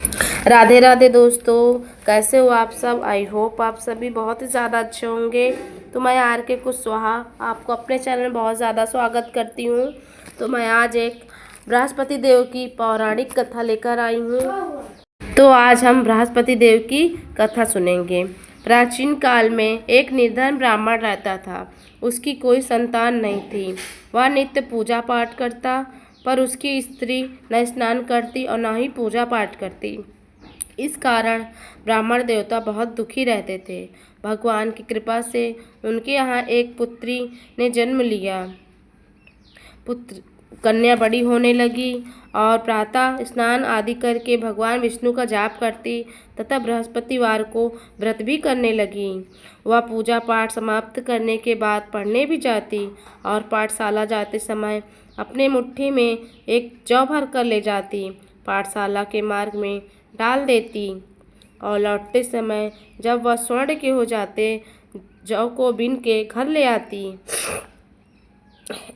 राधे राधे दोस्तों, कैसे हो आप सब। आई होप आप सभी बहुत ही ज़्यादा अच्छे होंगे। तो मैं आर के कुशवाहा आपको अपने चैनल में बहुत ज़्यादा स्वागत करती हूँ। तो मैं आज एक बृहस्पति देव की पौराणिक कथा लेकर आई हूँ। तो आज हम बृहस्पति देव की कथा सुनेंगे। प्राचीन काल में एक निर्धन ब्राह्मण रहता था। उसकी कोई संतान नहीं थी। वह नित्य पूजा पाठ करता, पर उसकी स्त्री न स्नान करती और न ही पूजा पाठ करती। इस कारण ब्राह्मण देवता बहुत दुखी रहते थे। भगवान की कृपा से उनके यहाँ एक पुत्री ने जन्म लिया। पुत्र कन्या बड़ी होने लगी और प्रातः स्नान आदि करके भगवान विष्णु का जाप करती तथा बृहस्पतिवार को व्रत भी करने लगी। वह पूजा पाठ समाप्त करने के बाद पढ़ने भी जाती और पाठशाला जाते समय अपने मुट्ठी में एक जौ भर कर ले जाती। पाठशाला के मार्ग में डाल देती और लौटते समय जब वह स्वर्ण के हो जाते, जौ को बीन के घर ले आती।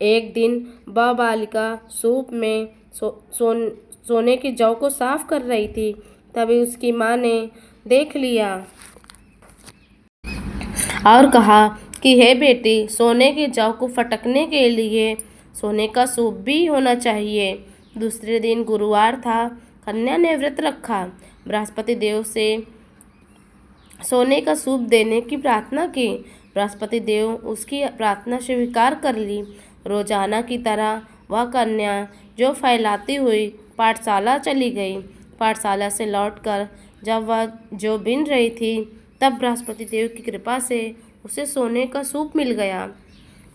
एक दिन वह बालिका सूप में सोने की जौ को साफ कर रही थी। तभी उसकी माँ ने देख लिया और कहा कि हे बेटी, सोने की जौ को फटकने के लिए सोने का सूप भी होना चाहिए। दूसरे दिन गुरुवार था। कन्या ने व्रत रखा, बृहस्पति देव से सोने का सूप देने की प्रार्थना की। बृहस्पति देव उसकी प्रार्थना स्वीकार कर ली। रोजाना की तरह वह कन्या जो फैलाती हुई पाठशाला चली गई। पाठशाला से लौटकर जब वह जो बिन रही थी, तब बृहस्पति देव की कृपा से उसे सोने का सूप मिल गया।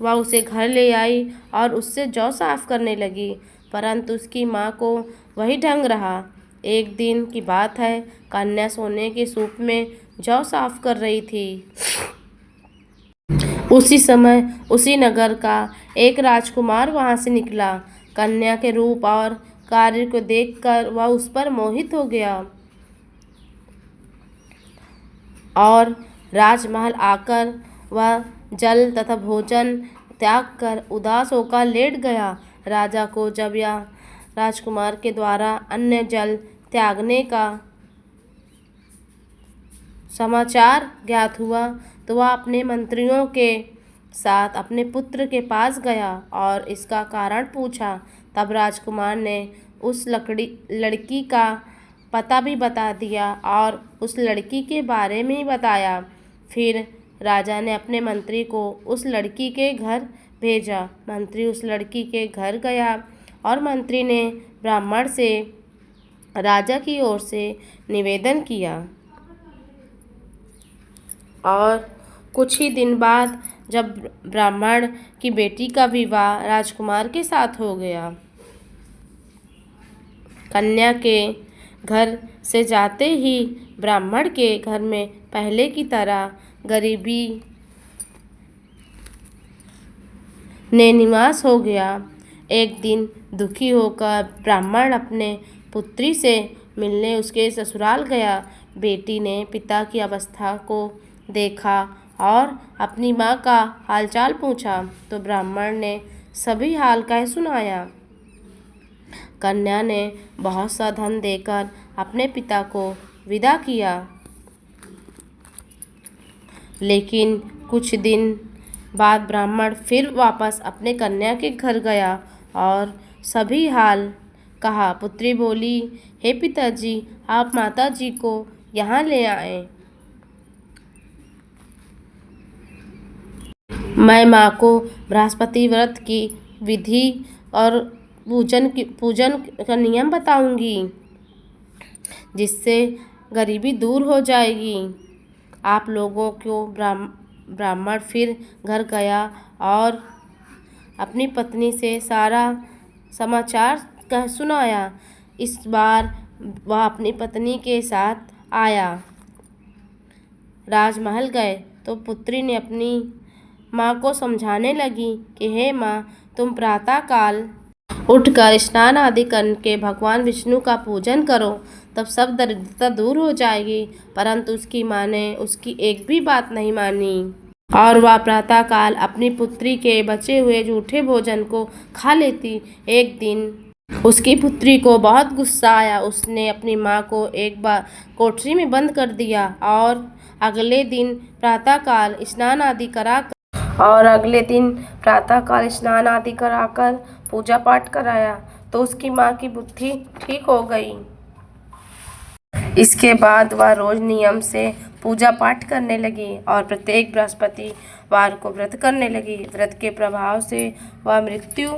वह उसे घर ले आई और उससे जौ साफ करने लगी, परंतु उसकी माँ को वही ढंग रहा। एक दिन की बात है, कन्या सोने के सूप में जौ साफ कर रही थी। उसी समय उसी नगर का एक राजकुमार वहां से निकला। कन्या के रूप और कार्य को देखकर वह उस पर मोहित हो गया और राजमहल आकर वह जल तथा भोजन त्याग कर उदास होकर लेट गया। राजा को जब यह राजकुमार के द्वारा अन्य जल त्यागने का समाचार ज्ञात हुआ, तो वह अपने मंत्रियों के साथ अपने पुत्र के पास गया और इसका कारण पूछा। तब राजकुमार ने उस लड़की का पता भी बता दिया और उस लड़की के बारे में ही बताया। फिर राजा ने अपने मंत्री को उस लड़की के घर भेजा। मंत्री उस लड़की के घर गया और मंत्री ने ब्राह्मण से राजा की ओर से निवेदन किया और कुछ ही दिन बाद जब ब्राह्मण की बेटी का विवाह राजकुमार के साथ हो गया। कन्या के घर से जाते ही ब्राह्मण के घर में पहले की तरह गरीबी ने निवास हो गया। एक दिन दुखी होकर ब्राह्मण अपने पुत्री से मिलने उसके ससुराल गया। बेटी ने पिता की अवस्था को देखा और अपनी माँ का हालचाल पूछा, तो ब्राह्मण ने सभी हाल कह सुनाया। कन्या ने बहुत सा धन देकर अपने पिता को विदा किया, लेकिन कुछ दिन बाद ब्राह्मण फिर वापस अपने कन्या के घर गया और सभी हाल कहा। पुत्री बोली, हे पिताजी, आप माताजी को यहाँ ले आए। मैं माँ को बृहस्पति व्रत की विधि और पूजन का नियम बताऊंगी, जिससे गरीबी दूर हो जाएगी। आप लोगों को ब्राह्मण फिर घर गया और अपनी पत्नी से सारा समाचार कह सुनाया। इस बार वह अपनी पत्नी के साथ आया। राजमहल गए तो पुत्री ने अपनी माँ को समझाने लगी कि हे माँ, तुम प्रातःकाल उठकर स्नान आदि करके भगवान विष्णु का पूजन करो, तब सब दरिद्रता दूर हो जाएगी। परंतु उसकी माँ ने उसकी एक भी बात नहीं मानी और वह प्रातःकाल अपनी पुत्री के बचे हुए जूठे भोजन को खा लेती। एक दिन उसकी पुत्री को बहुत गुस्सा आया। उसने अपनी माँ को एक बार कोठरी में बंद कर दिया और अगले दिन प्रातःकाल स्नान आदि कराकर पूजा पाठ कराया तो उसकी माँ की बुद्धि ठीक हो गई। इसके बाद वह रोज नियम से पूजा पाठ करने लगी और प्रत्येक बृहस्पतिवार को व्रत करने लगी। व्रत के प्रभाव से वह मृत्यु